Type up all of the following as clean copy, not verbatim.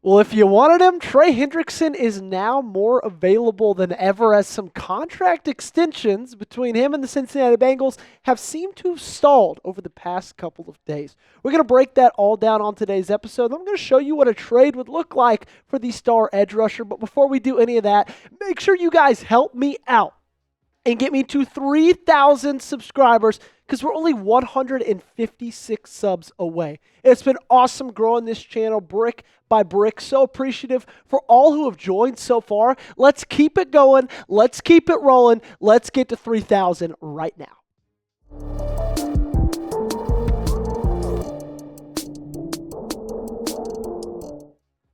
Well, if you wanted him, Trey Hendrickson is now more available than ever as some contract extensions between him and the Cincinnati Bengals have seemed to have stalled over the past couple of days. We're going to break that all down on today's episode. I'm going to show you what a trade would look like for the star edge rusher. But before we do any of that, make sure you guys help me out and get me to 3,000 subscribers because we're only 156 subs away. It's been awesome growing this channel brick by brick. So appreciative for all who have joined so far. Let's keep it going. Let's keep it rolling. Let's get to 3,000 right now.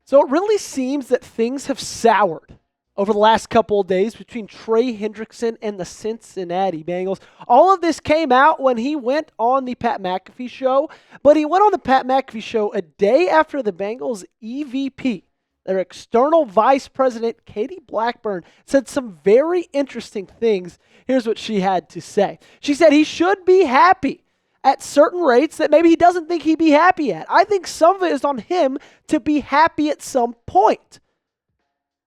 So it really seems that things have soured over the last couple of days between Trey Hendrickson and the Cincinnati Bengals. All of this came out when he went on the Pat McAfee show, but he went on the Pat McAfee show a day after the Bengals EVP, their external vice president, Katie Blackburn, said some very interesting things. Here's what she had to say. She said he should be happy at certain rates that maybe he doesn't think he'd be happy at. I think some of it is on him to be happy at some point.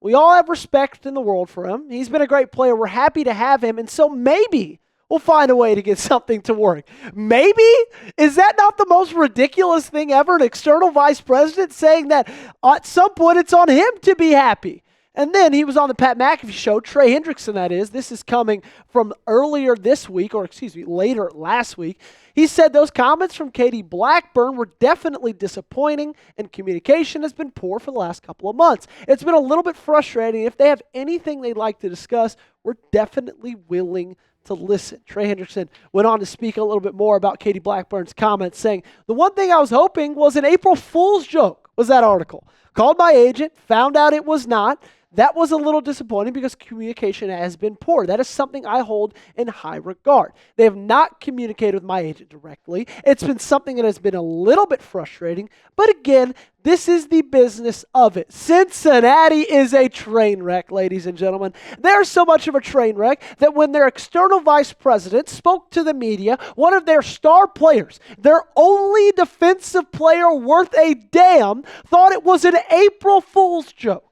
We all have respect in the world for him. He's been a great player. We're happy to have him. And so maybe we'll find a way to get something to work. Maybe? Is that not the most ridiculous thing ever? An external vice president saying that at some point it's on him to be happy. And then he was on the Pat McAfee show, Trey Hendrickson that is. This is coming from earlier this week, or excuse me, later last week. He said those comments from Katie Blackburn were definitely disappointing and communication has been poor for the last couple of months. It's been a little bit frustrating. If they have anything they'd like to discuss, we're definitely willing to listen. Trey Hendrickson went on to speak a little bit more about Katie Blackburn's comments, saying, the one thing I was hoping was an April Fool's joke, was that article. Called my agent, found out it was not. That was a little disappointing because communication has been poor. That is something I hold in high regard. They have not communicated with my agent directly. It's been something that has been a little bit frustrating. But again, this is the business of it. Cincinnati is a train wreck, ladies and gentlemen. They're so much of a train wreck that when their external vice president spoke to the media, one of their star players, their only defensive player worth a damn, thought it was an April Fool's joke.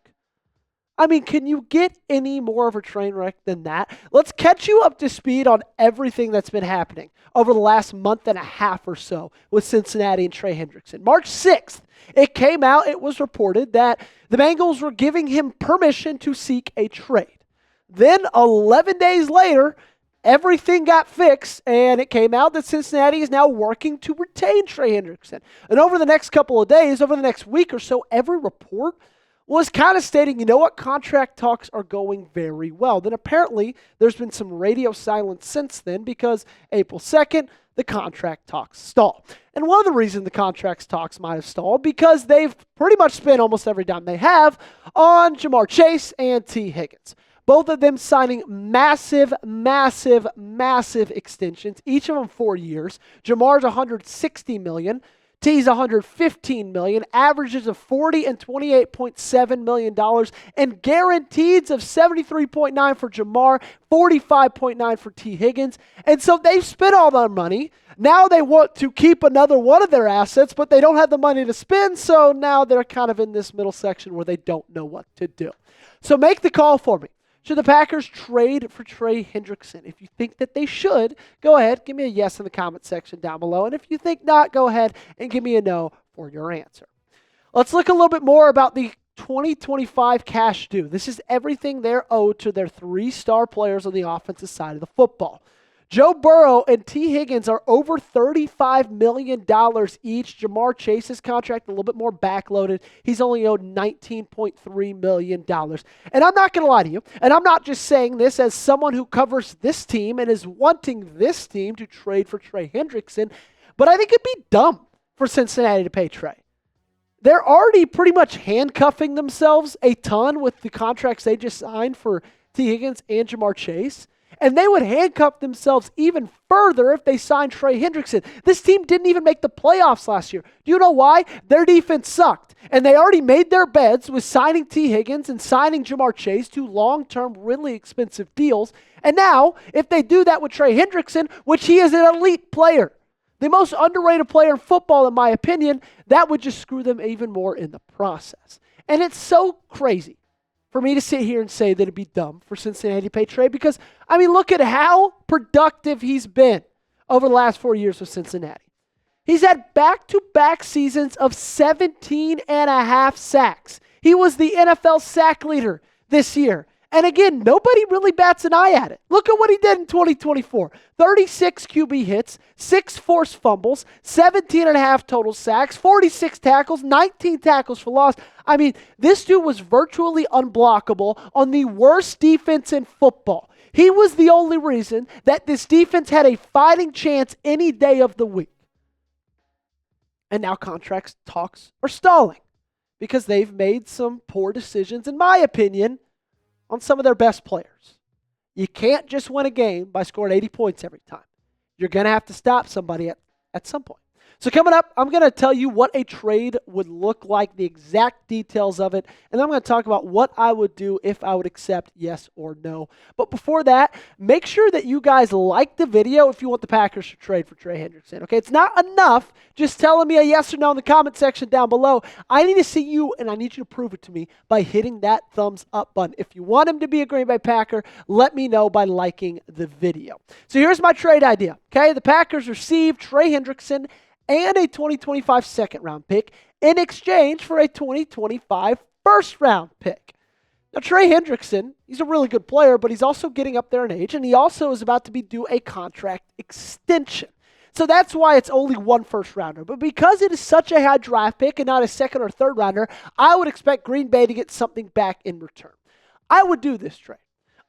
I mean, can you get any more of a train wreck than that? Let's catch you up to speed on everything that's been happening over the last month and a half or so with Cincinnati and Trey Hendrickson. March 6th, it came out, it was reported that the Bengals were giving him permission to seek a trade. Then 11 days later, everything got fixed, and it came out that Cincinnati is now working to retain Trey Hendrickson. And over the next couple of days, over the next week or so, every report was kind of stating, you know what, contract talks are going very well. Then apparently there's been some radio silence since then because April 2nd, the contract talks stalled. And one of the reasons the contract talks might have stalled because they've pretty much spent almost every dime they have on Jamar Chase and T. Higgins. Both of them signing massive, massive, massive extensions, each of them 4 years. Jamar's $160 million. T's $115 million, averages of $40 and $28.7 million, and guaranteeds of $73.9 for Jamar, $45.9 for T. Higgins. And so they've spent all their money. Now they want to keep another one of their assets, but they don't have the money to spend, so now they're kind of in this middle section where they don't know what to do. So make the call for me. Should the Packers trade for Trey Hendrickson? If you think that they should, go ahead, give me a yes in the comment section down below. And if you think not, go ahead and give me a no for your answer. Let's look a little bit more about the 2025 cash due. This is everything they're owed to their three star players on the offensive side of the football. Joe Burrow and T. Higgins are over $35 million each. Jamar Chase's contract a little bit more backloaded. He's only owed $19.3 million. And I'm not going to lie to you, and I'm not just saying this as someone who covers this team and is wanting this team to trade for Trey Hendrickson, but I think it'd be dumb for Cincinnati to pay Trey. They're already pretty much handcuffing themselves a ton with the contracts they just signed for T. Higgins and Jamar Chase. And they would handcuff themselves even further if they signed Trey Hendrickson. This team didn't even make the playoffs last year. Do you know why? Their defense sucked. And they already made their beds with signing T. Higgins and signing Jamar Chase, two long-term, really expensive deals. And now, if they do that with Trey Hendrickson, which he is an elite player, the most underrated player in football, in my opinion, that would just screw them even more in the process. And it's so crazy for me to sit here and say that it'd be dumb for Cincinnati to pay Trey because, I mean, look at how productive he's been over the last 4 years with Cincinnati. He's had back-to-back seasons of 17 and a half sacks. He was the NFL sack leader this year. And again, nobody really bats an eye at it. Look at what he did in 2024. 36 QB hits, 6 forced fumbles, 17 and a half total sacks, 46 tackles, 19 tackles for loss. I mean, this dude was virtually unblockable on the worst defense in football. He was the only reason that this defense had a fighting chance any day of the week. And now contract talks are stalling because they've made some poor decisions, in my opinion, on some of their best players. You can't just win a game by scoring 80 points every time. You're going to have to stop somebody at some point. So coming up, I'm going to tell you what a trade would look like, the exact details of it, and then I'm going to talk about what I would do if I would accept yes or no. But before that, make sure that you guys like the video if you want the Packers to trade for Trey Hendrickson. Okay, it's not enough just telling me a yes or no in the comment section down below. I need to see you, and I need you to prove it to me by hitting that thumbs up button. If you want him to be a Green Bay Packer, let me know by liking the video. So here's my trade idea. Okay, the Packers received Trey Hendrickson and a 2025 second-round pick in exchange for a 2025 first-round pick. Now, Trey Hendrickson, he's a really good player, but he's also getting up there in age, and he also is about to be due a contract extension. So that's why it's only one first-rounder. But because it is such a high draft pick and not a second or third-rounder, I would expect Green Bay to get something back in return. I would do this trade.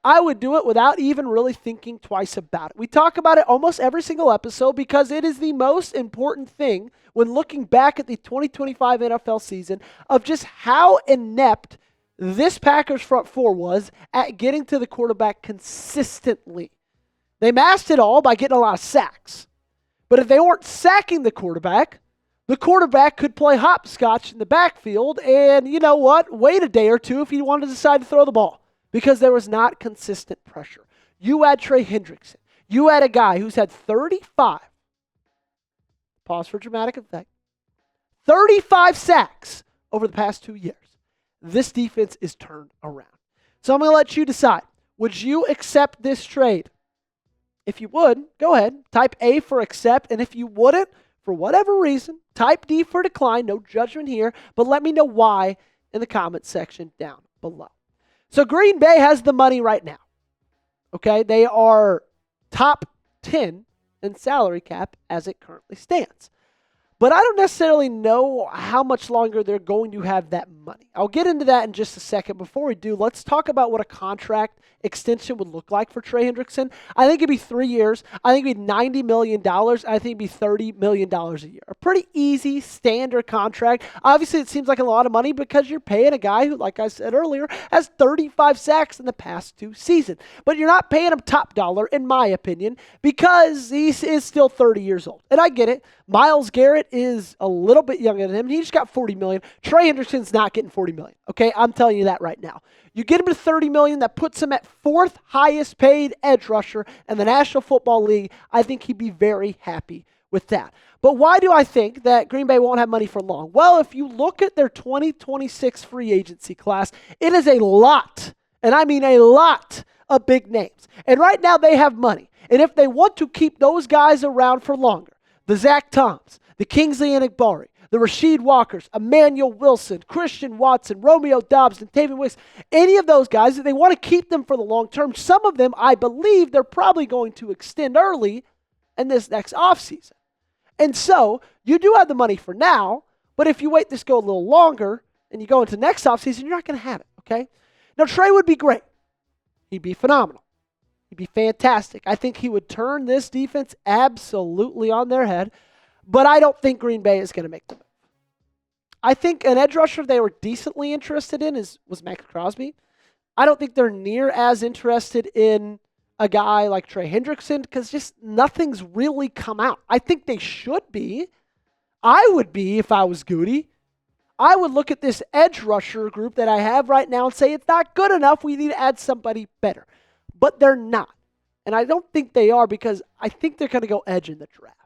I would do it without even really thinking twice about it. We talk about it almost every single episode because it is the most important thing when looking back at the 2025 NFL season of just how inept this Packers front four was at getting to the quarterback consistently. They masked it all by getting a lot of sacks. But if they weren't sacking the quarterback could play hopscotch in the backfield and, you know what, wait a day or two if he wanted to decide to throw the ball. Because there was not consistent pressure. You add Trey Hendrickson. You add a guy who's had 35, pause for dramatic effect, 35 sacks over the past 2 years. This defense is turned around. So I'm going to let you decide. Would you accept this trade? If you would, go ahead. Type A for accept. And if you wouldn't, for whatever reason, type D for decline. No judgment here. But let me know why in the comment section down below. So Green Bay has the money right now, okay? They are top 10 in salary cap as it currently stands. But I don't necessarily know how much longer they're going to have that money. I'll get into that in just a second. Before we do, let's talk about what a contract extension would look like for Trey Hendrickson. I think it'd be 3 years. I think it'd be $90 million. I think it'd be $30 million a year. A pretty easy, standard contract. Obviously, it seems like a lot of money because you're paying a guy who, like I said earlier, has 35 sacks in the past 2 seasons. But you're not paying him top dollar, in my opinion, because he is still 30 years old. And I get it. Myles Garrett is a little bit younger than him. He just got $40 million. Trey Hendrickson's not getting $40 million. Okay, I'm telling you that right now. You get him to $30 million, that puts him at 4th highest paid edge rusher in the National Football League. I think he'd be very happy with that. But why do I think that Green Bay won't have money for long? Well, if you look at their 2026 free agency class, it is a lot, and I mean a lot of big names. And right now they have money. And if they want to keep those guys around for longer, the Zach Toms, the Kingsley Enagbari, the Rasheed Walkers, Emmanuel Wilson, Christian Watson, Romeo Dobbs, and Taven Wicks, any of those guys, if they want to keep them for the long term, some of them, I believe, they're probably going to extend early in this next offseason. And so, you do have the money for now, but if you wait this go a little longer and you go into next offseason, you're not going to have it, okay? Now, Trey would be great. He'd be phenomenal. He'd be fantastic. I think he would turn this defense absolutely on their head, but I don't think Green Bay is going to make the move. I think an edge rusher they were decently interested in was Max Crosby. I don't think they're near as interested in a guy like Trey Hendrickson because just nothing's really come out. I think they should be. I would be if I was Goody. I would look at this edge rusher group that I have right now and say it's not good enough. We need to add somebody better. But they're not. And I don't think they are because I think they're going to go edge in the draft.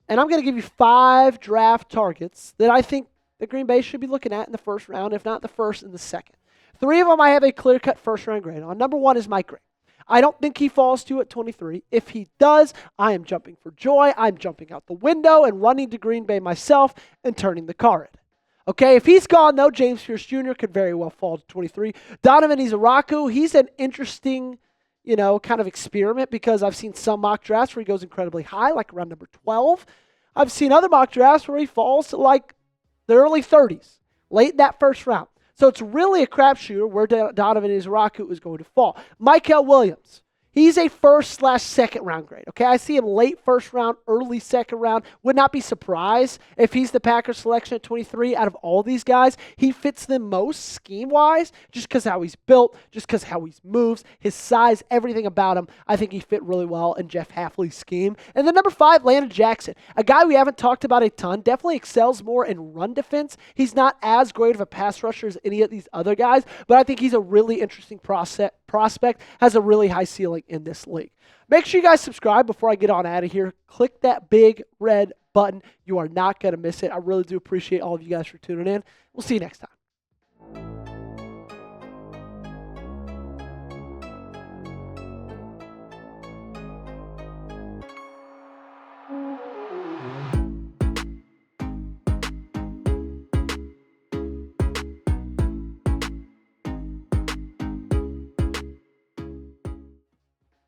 And I'm going to give you 5 draft targets that I think that Green Bay should be looking at in the first round, if not the first and the second. 3 of them I have a clear-cut first-round grade on. Number 1 is Mike Gray. I don't think he falls to at 23. If he does, I am jumping for joy. I'm jumping out the window and running to Green Bay myself and turning the car in. Okay, if he's gone, though, James Pierce Jr. could very well fall to 23. Donovan Izaraku, he's an interesting, kind of experiment because I've seen some mock drafts where he goes incredibly high, like around number 12. I've seen other mock drafts where he falls to like the early 30s, late in that first round. So it's really a crapshoot where Donovan Izaraku is going to fall. Mykel Williams, he's a first/second round grade. Okay, I see him late first round, early second round. Would not be surprised if he's the Packers selection at 23 out of all these guys. He fits them most scheme-wise just because how he's built, just because how he moves, his size, everything about him. I think he fit really well in Jeff Hafley's scheme. And then number 5, Landon Jackson, a guy we haven't talked about a ton, definitely excels more in run defense. He's not as great of a pass rusher as any of these other guys, but I think he's a really interesting prospect, has a really high ceiling in this league. Make sure you guys subscribe before I get on out of here. Click that big red button. You are not going to miss it. I really do appreciate all of you guys for tuning in. We'll see you next time.